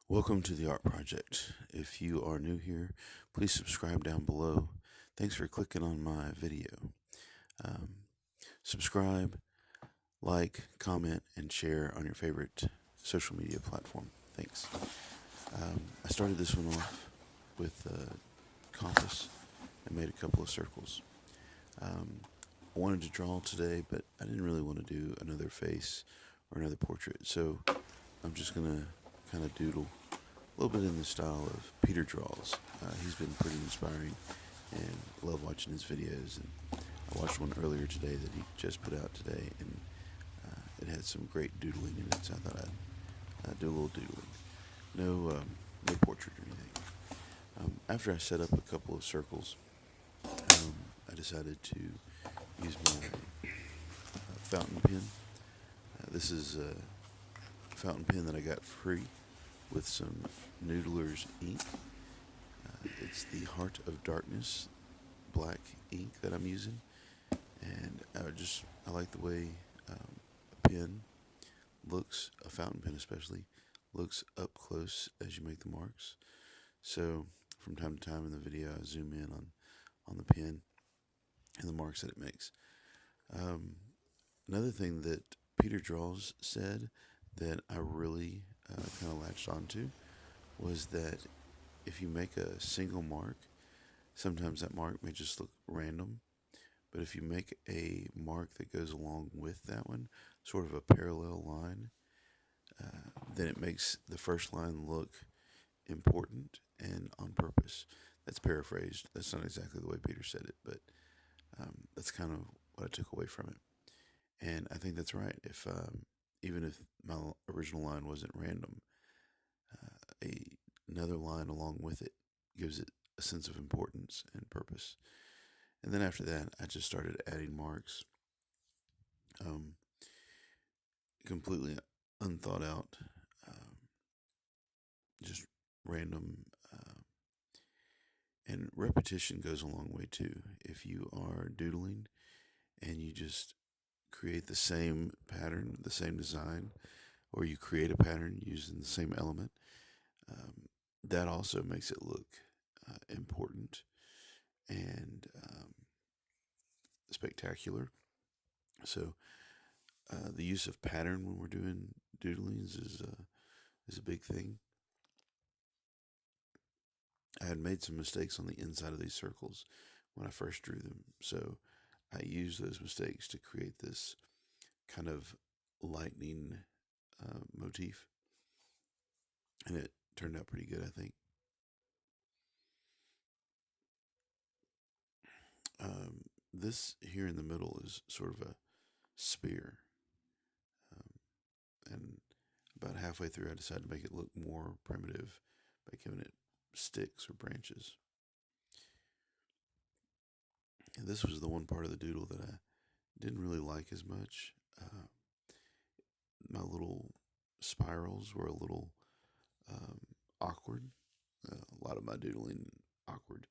Welcome to the Art Project. If you are new here, please subscribe down below. Thanks for clicking on my video. Um, Subscribe, like, comment, and share on your favorite social media platform. Thanks. I started this one off with a compass and made a couple of circles. Um, I wanted to draw today, but I didn't really want to do another face or another portrait, so I'm just going to kind of doodle a little bit in the style of Peter Draws. He's been pretty inspiring and love watching his videos. And I watched one earlier today that he just put out today, and it had some great doodling in it. So I thought I'd do a little doodling. No portrait or anything. After I set up a couple of circles, I decided to use my fountain pen. This is a fountain pen that I got free with some Noodlers ink. It's the Heart of Darkness black ink that I'm using, and I like the way a pen looks, a fountain pen especially, looks up close as you make the marks. So from time to time in the video, I zoom in on the pen and the marks that it makes. Another thing that Peter Draws said that I really kind of latched onto was that if you make a single mark, sometimes that mark may just look random, but if you make a mark that goes along with that one, sort of a parallel line, then it makes the first line look important and on purpose. That's paraphrased. That's not exactly the way Peter said it, but that's kind of what I took away from it. And I think that's right. If even if my original line wasn't random, another line along with it gives it a sense of importance and purpose. And then after that, I just started adding marks, um, completely unthought out, um, just random. And repetition goes a long way too. If you are doodling and you just create the same pattern, the same design, or you create a pattern using the same element, that also makes it look important and spectacular. So the use of pattern when we're doing doodlings is a big thing. I had made some mistakes on the inside of these circles when I first drew them, so I used those mistakes to create this kind of lightning motif, and it turned out pretty good, I think. This here in the middle is sort of a spear, and about halfway through, I decided to make it look more primitive by giving it sticks or branches. And this was the one part of the doodle that I didn't really like as much. My little spirals were a little um, awkward. A lot of my doodling awkward,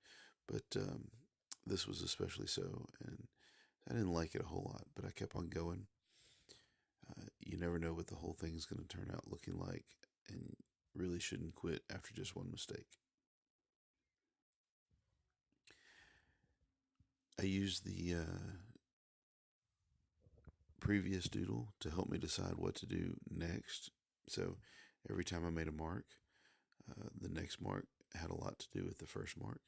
but this was especially so, and I didn't like it a whole lot. But I kept on going. You never know what the whole thing's going to turn out looking like, and really shouldn't quit after just one mistake. I used the previous doodle to help me decide what to do next. So every time I made a mark, the next mark had a lot to do with the first mark.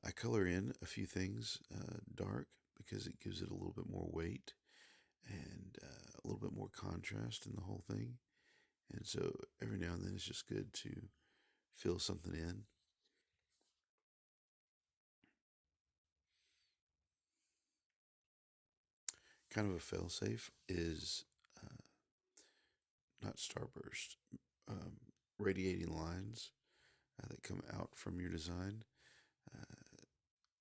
I color in a few things dark because it gives it a little bit more weight and a little bit more contrast in the whole thing. And so every now and then it's just good to fill something in. Kind of a failsafe is not starburst, um, radiating lines that come out from your design.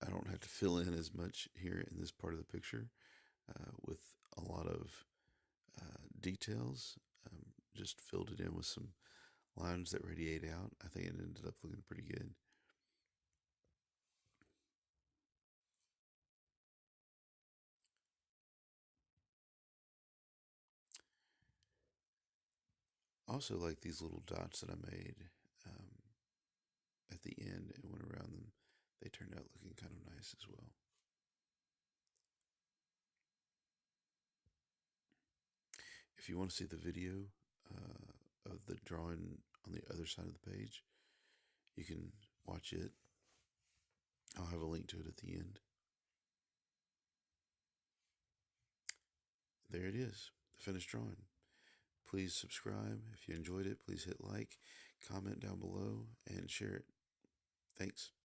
I don't have to fill in as much here in this part of the picture with a lot of details. Just filled it in with some lines that radiate out. I think it ended up looking pretty good. Also, like these little dots that I made at the end and went around them, they turned out looking kind of nice as well. If you want to see the video of the drawing on the other side of the page, you can watch it. I'll have a link to it at the end. There it is, the finished drawing. Please subscribe. If you enjoyed it, please hit like, comment down below, and share it. Thanks.